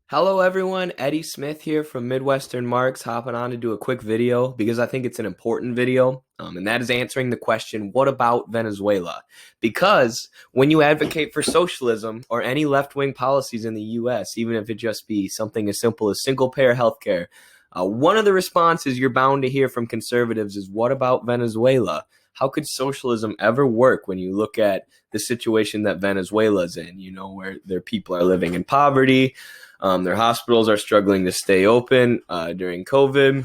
Hello everyone, Eddie Smith here from Midwestern Marks, hopping on to do a quick video because I think it's an important video, and that is answering the question, what about Venezuela? Because when you advocate for socialism or any left-wing policies in the U.S., even if it just be something as simple as single-payer healthcare, one of the responses you're bound to hear from conservatives is, what about Venezuela? How could socialism ever work when you look at the situation that Venezuela's in, where their people are living in poverty? Their hospitals are struggling to stay open during COVID.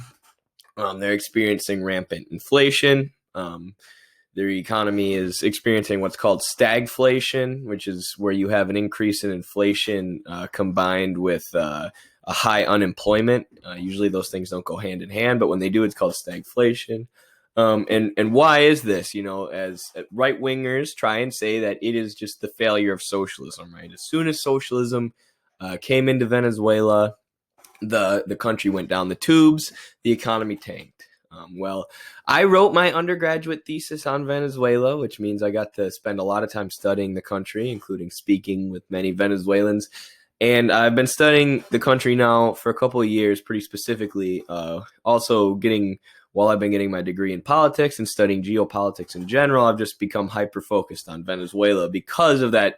They're experiencing rampant inflation. Their economy is experiencing what's called stagflation, which is where you have an increase in inflation combined with a high unemployment. Usually those things don't go hand in hand, but when they do, it's called stagflation. And why is this? As right-wingers try and say that it is just the failure of socialism, right? As soon as socialism came into Venezuela, the country went down the tubes, the economy tanked. Well, I wrote my undergraduate thesis on Venezuela, which means I got to spend a lot of time studying the country, including speaking with many Venezuelans. And I've been studying the country now for a couple of years, pretty specifically. While I've been getting my degree in politics and studying geopolitics in general, I've just become hyper-focused on Venezuela because of the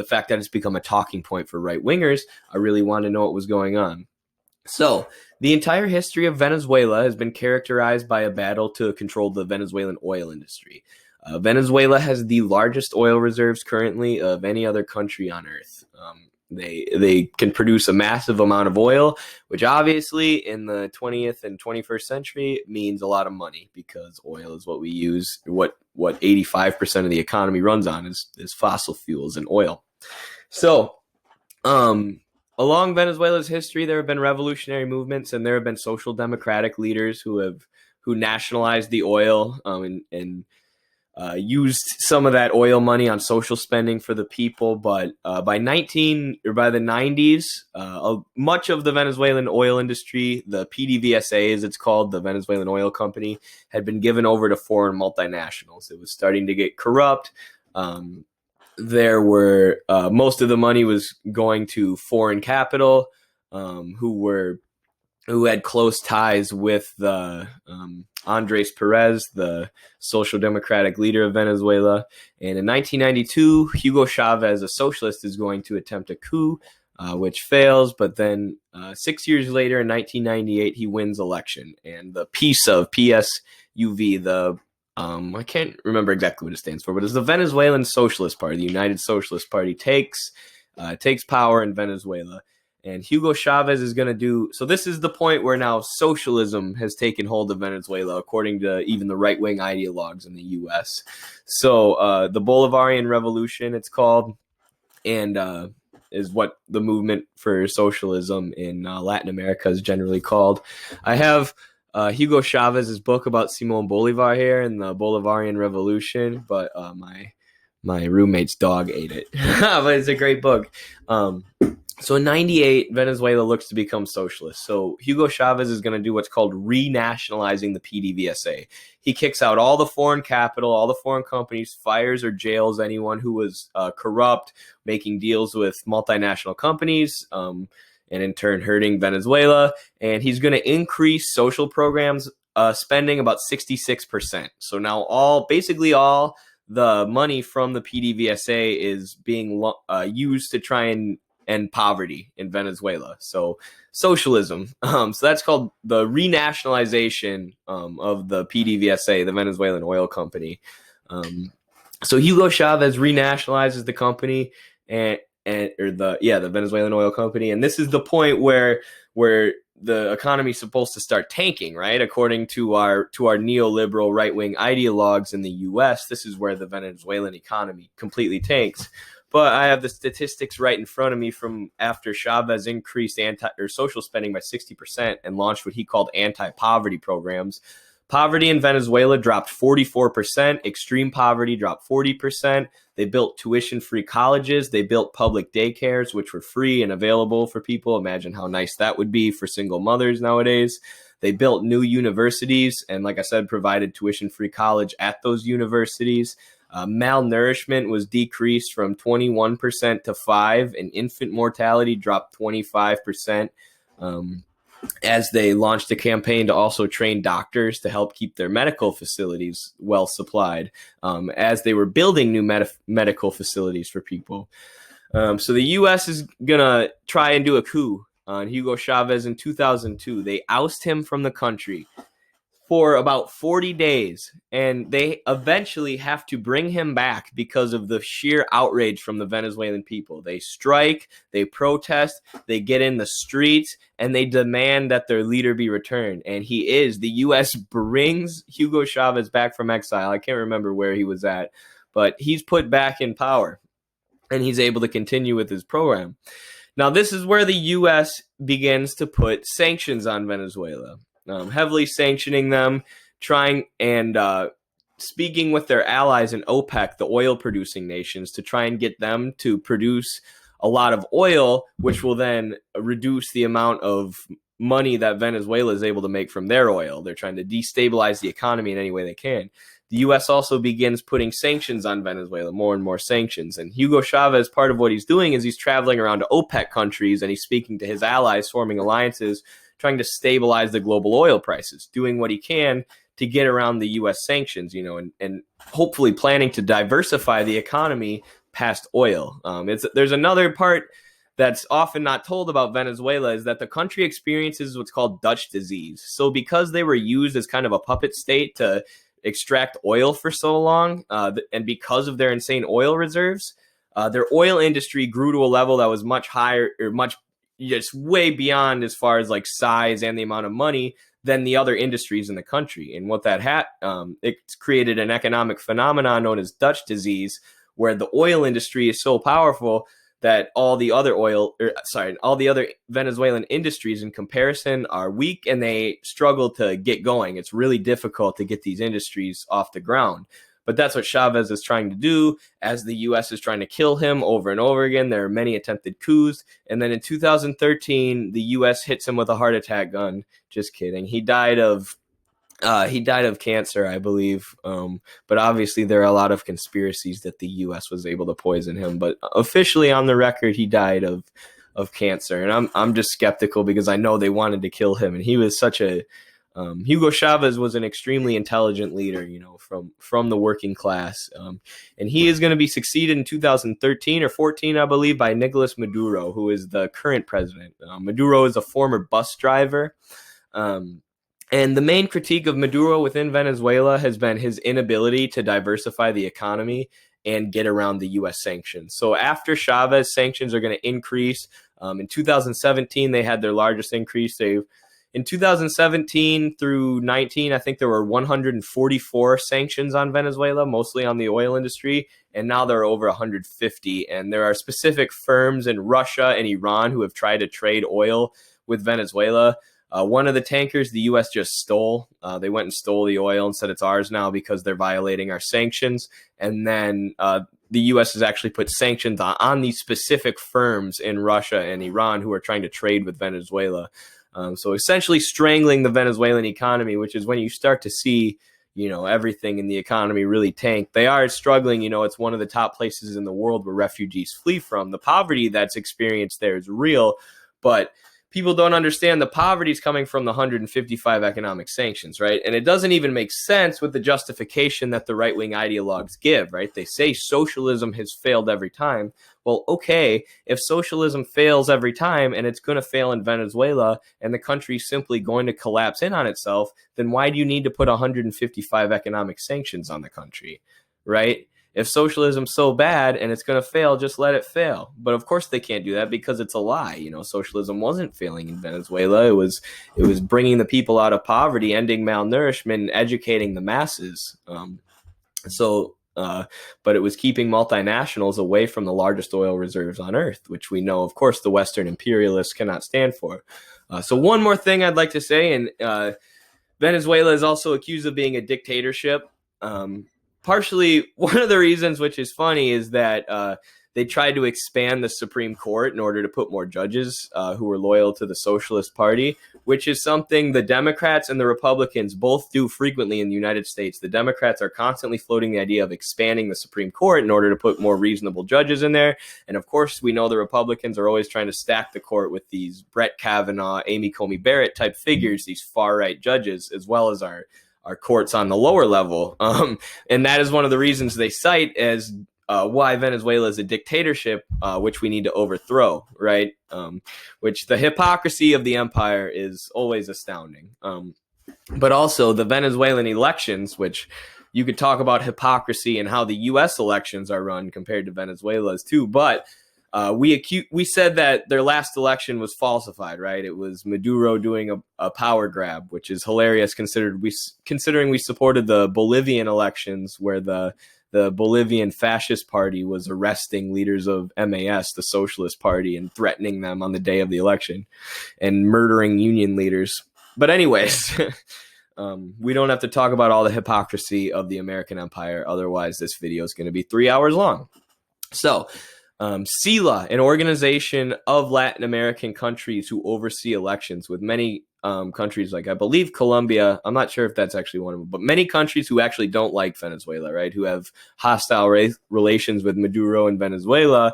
fact that it's become a talking point for right-wingers. I really want to know what was going on. So the entire history of Venezuela has been characterized by a battle to control the Venezuelan oil industry. Venezuela has the largest oil reserves currently of any other country on earth. They can produce a massive amount of oil, which obviously in the 20th and 21st century means a lot of money, because oil is what we use. What 85% of the economy runs on is fossil fuels and oil. So, along Venezuela's history, there have been revolutionary movements, and there have been social democratic leaders who nationalized the oil and used some of that oil money on social spending for the people. But by the 90s, much of the Venezuelan oil industry, the PDVSA as it's called, the Venezuelan Oil Company, had been given over to foreign multinationals. It was starting to get corrupt. There were most of the money was going to foreign capital, who had close ties with the Andres Perez, the social democratic leader of Venezuela. And in 1992, Hugo Chavez, a socialist, is going to attempt a coup, which fails. But then 6 years later, in 1998, he wins election. And the PSUV, I can't remember exactly what it stands for, but it's the Venezuelan Socialist Party, the United Socialist Party, takes power in Venezuela. And Hugo Chavez is going to do so. This is the point where now socialism has taken hold of Venezuela, according to even the right-wing ideologues in the U.S. So the Bolivarian Revolution, it's called, and is what the movement for socialism in Latin America is generally called. I have Hugo Chavez's book about Simon Bolivar here and the Bolivarian Revolution, but my roommate's dog ate it. But it's a great book. So in 98, Venezuela looks to become socialist. So Hugo Chavez is going to do what's called renationalizing the PDVSA. He kicks out all the foreign capital, all the foreign companies, fires or jails anyone who was corrupt, making deals with multinational companies, and in turn hurting Venezuela. And he's going to increase social programs spending about 66%. So now all the money from the PDVSA is being used to try and end poverty in Venezuela. So socialism. So that's called the renationalization of the PDVSA, the Venezuelan Oil Company. So Hugo Chavez renationalizes the company the Venezuelan Oil Company, and this is the point where the economy is supposed to start tanking, right? According to our neoliberal right-wing ideologues in the U.S., this is where the Venezuelan economy completely tanks. But I have the statistics right in front of me from after Chavez increased social spending by 60% and launched what he called anti-poverty programs. Poverty in Venezuela dropped 44%. Extreme poverty dropped 40%. They built tuition-free colleges. They built public daycares, which were free and available for people. Imagine how nice that would be for single mothers nowadays. They built new universities and, like I said, provided tuition-free college at those universities. Malnourishment was decreased from 21% to 5%, and infant mortality dropped 25%. As they launched a campaign to also train doctors to help keep their medical facilities well supplied, as they were building new medical facilities for people. So the U.S. is going to try and do a coup on Hugo Chavez in 2002. They oust him from the country for about 40 days, and they eventually have to bring him back because of the sheer outrage from the Venezuelan people. They strike, they protest, they get in the streets, and they demand that their leader be returned. And he is. The U.S. brings Hugo Chavez back from exile. I can't remember where he was at, but he's put back in power, and he's able to continue with his program. Now, this is where the U.S. begins to put sanctions on Venezuela. Heavily sanctioning them, trying and speaking with their allies in OPEC, the oil-producing nations, to try and get them to produce a lot of oil, which will then reduce the amount of money that Venezuela is able to make from their oil. They're trying to destabilize the economy in any way they can. The U.S. also begins putting sanctions on Venezuela, more and more sanctions. And Hugo Chavez, part of what he's doing is he's traveling around to OPEC countries, and he's speaking to his allies, forming alliances, trying to stabilize the global oil prices, doing what he can to get around the U.S. sanctions, and hopefully planning to diversify the economy past oil. There's another part that's often not told about Venezuela, is that the country experiences what's called Dutch disease. So because they were used as kind of a puppet state to extract oil for so long, and because of their insane oil reserves, their oil industry grew to a level that was much higher, or much just way beyond as far as like size and the amount of money than the other industries in the country. And what that it's created an economic phenomenon known as Dutch disease, where the oil industry is so powerful that all the other Venezuelan industries in comparison are weak, and they struggle to get going. It's really difficult to get these industries off the ground. But that's what Chavez is trying to do, as the U.S. is trying to kill him over and over again. There are many attempted coups. And then in 2013, the U.S. hits him with a heart attack gun. Just kidding. He died of cancer, I believe. But obviously there are a lot of conspiracies that the U.S. was able to poison him. But officially on the record, he died of cancer. And I'm just skeptical, because I know they wanted to kill him. And he was such a Hugo Chavez was an extremely intelligent leader, from the working class. And he is going to be succeeded in 2013 or 14, I believe, by Nicolas Maduro, who is the current president. Maduro is a former bus driver. And the main critique of Maduro within Venezuela has been his inability to diversify the economy and get around the U.S. sanctions. So after Chavez, sanctions are going to increase. In 2017, they had their largest increase. In 2017 through 19, I think there were 144 sanctions on Venezuela, mostly on the oil industry, and now there are over 150. And there are specific firms in Russia and Iran who have tried to trade oil with Venezuela. One of the tankers the U.S. just stole. They went and stole the oil and said it's ours now because they're violating our sanctions. And then the U.S. has actually put sanctions on these specific firms in Russia and Iran who are trying to trade with Venezuela. So essentially strangling the Venezuelan economy, which is when you start to see, everything in the economy really tank. They are struggling. It's one of the top places in the world where refugees flee from. The poverty that's experienced there is real, but people don't understand the poverty is coming from the 155 economic sanctions, right? And it doesn't even make sense with the justification that the right-wing ideologues give, right? They say socialism has failed every time. Well, okay, if socialism fails every time and it's going to fail in Venezuela and the country's simply going to collapse in on itself, then why do you need to put 155 economic sanctions on the country, right? If socialism's so bad and it's going to fail, just let it fail. But of course they can't do that, because it's a lie. Socialism wasn't failing in Venezuela. It was bringing the people out of poverty, ending malnourishment, and educating the masses. But it was keeping multinationals away from the largest oil reserves on earth, which we know, of course, the Western imperialists cannot stand for. So one more thing I'd like to say, and Venezuela is also accused of being a dictatorship. Partially, one of the reasons, which is funny, is that they tried to expand the Supreme Court in order to put more judges who were loyal to the Socialist Party, which is something the Democrats and the Republicans both do frequently in the United States. The Democrats are constantly floating the idea of expanding the Supreme Court in order to put more reasonable judges in there. And of course, we know the Republicans are always trying to stack the court with these Brett Kavanaugh, Amy Coney Barrett type figures, these far-right judges, as well as our courts on the lower level. And that is one of the reasons they cite as why Venezuela is a dictatorship, which we need to overthrow, right? Which the hypocrisy of the empire is always astounding. But also the Venezuelan elections, which you could talk about hypocrisy and how the U.S. elections are run compared to Venezuela's too. But we said that their last election was falsified, right? It was Maduro doing a power grab, which is hilarious considering we supported the Bolivian elections where the Bolivian Fascist Party was arresting leaders of MAS, the Socialist Party, and threatening them on the day of the election and murdering union leaders. But anyways, we don't have to talk about all the hypocrisy of the American empire. Otherwise, this video is going to be 3 hours long. So, CELA, an organization of Latin American countries who oversee elections, with many countries like, I believe, Colombia. I'm not sure if that's actually one of them, but many countries who actually don't like Venezuela, right, who have hostile relations with Maduro and Venezuela.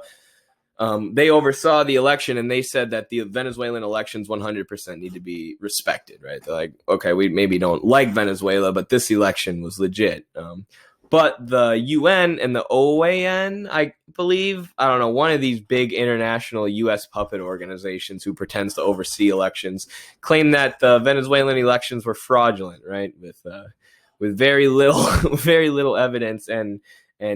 They oversaw the election, and they said that the Venezuelan elections 100% need to be respected, right? They're like, okay, we maybe don't like Venezuela, but this election was legit. But the UN and the OAN, I believe, I don't know, one of these big international U.S. puppet organizations who pretends to oversee elections, claim that the Venezuelan elections were fraudulent, right? With very little evidence. And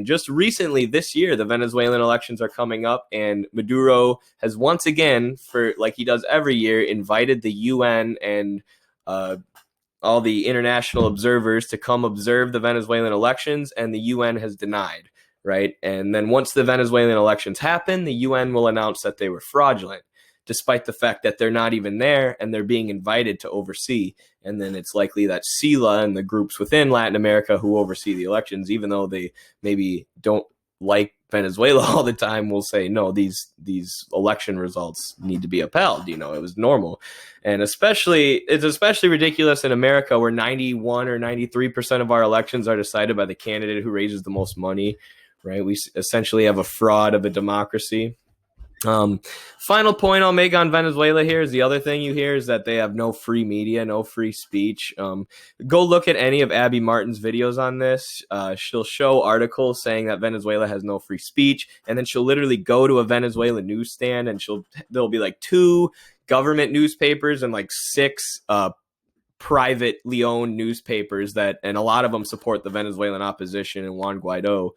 just recently this year, the Venezuelan elections are coming up, and Maduro has once again, for like he does every year, invited the UN and all the international observers to come observe the Venezuelan elections, and the UN has denied, right? And then once the Venezuelan elections happen, the UN will announce that they were fraudulent, despite the fact that they're not even there and they're being invited to oversee. And then it's likely that CELA and the groups within Latin America who oversee the elections, even though they maybe don't like Venezuela all the time, will say, no, these election results need to be upheld. It was normal. And it's especially ridiculous in America, where 91 or 93% of our elections are decided by the candidate who raises the most money, right? We essentially have a fraud of a democracy. Final point I'll make on Venezuela here is the other thing you hear is that they have no free media, no free speech. Go look at any of Abby Martin's videos on this. She'll show articles saying that Venezuela has no free speech, and then she'll literally go to a Venezuelan newsstand and there'll be like 2 government newspapers and like 6 privately owned newspapers and a lot of them support the Venezuelan opposition and Juan Guaido.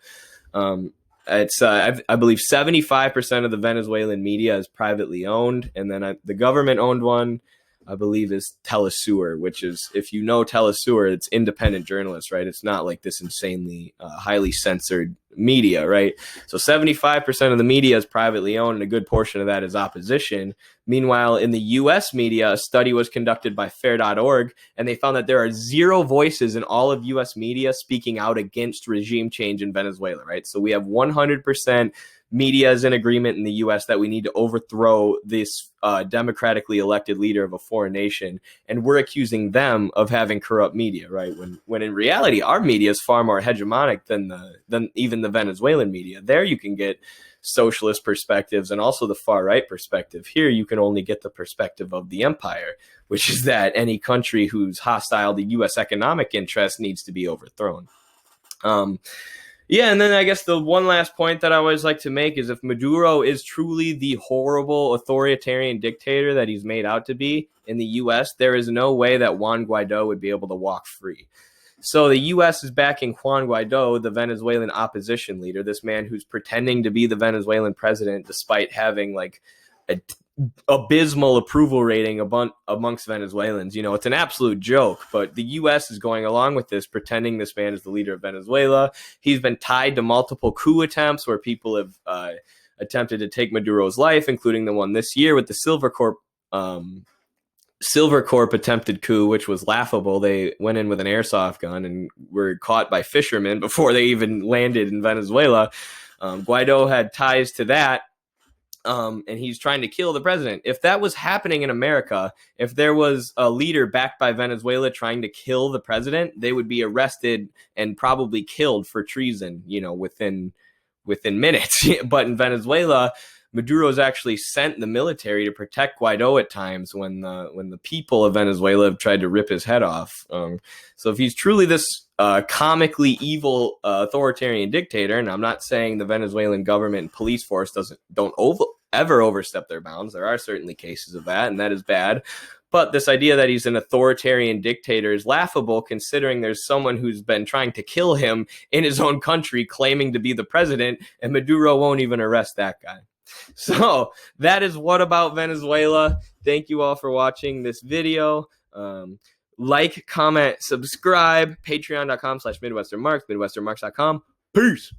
It's I believe 75% of the Venezuelan media is privately owned, and then the government-owned one, I believe, is Telesur, which is, if you know Telesur, it's independent journalists, right? It's not like this insanely highly censored media, right? So 75% of the media is privately owned, and a good portion of that is opposition. Meanwhile, in the U.S. media, a study was conducted by Fair.org, and they found that there are 0 voices in all of U.S. media speaking out against regime change in Venezuela, right? So we have 100% media is in agreement in the U.S. that we need to overthrow this democratically elected leader of a foreign nation, and we're accusing them of having corrupt media, right? When in reality, our media is far more hegemonic than even the Venezuelan media. There you can get socialist perspectives and also the far right perspective. Here you can only get the perspective of the empire, which is that any country who's hostile to U.S. economic interests needs to be overthrown. Yeah, and then I guess the one last point that I always like to make is if Maduro is truly the horrible authoritarian dictator that he's made out to be in the U.S., there is no way that Juan Guaido would be able to walk free. So the U.S. is backing Juan Guaido, the Venezuelan opposition leader, this man who's pretending to be the Venezuelan president despite having like a abysmal approval rating amongst Venezuelans. It's an absolute joke, but the U.S. is going along with this, pretending this man is the leader of Venezuela. He's been tied to multiple coup attempts where people have attempted to take Maduro's life, including the one this year with the Silver Corp attempted coup, which was laughable. They went in with an airsoft gun and were caught by fishermen before they even landed in Venezuela. Guaido had ties to that. And he's trying to kill the president. If that was happening in America, if there was a leader backed by Venezuela trying to kill the president, they would be arrested and probably killed for treason, within minutes. But in Venezuela, Maduro's actually sent the military to protect Guaido at times when the people of Venezuela have tried to rip his head off. So if he's truly this comically evil authoritarian dictator, and I'm not saying the Venezuelan government and police force don't ever overstep their bounds. There are certainly cases of that, and that is bad. But this idea that he's an authoritarian dictator is laughable, considering there's someone who's been trying to kill him in his own country, claiming to be the president, and Maduro won't even arrest that guy. So that is what about Venezuela. Thank you all for watching this video. Like, comment, subscribe, patreon.com/MidwesternMarks, MidwesternMarks.com. Peace.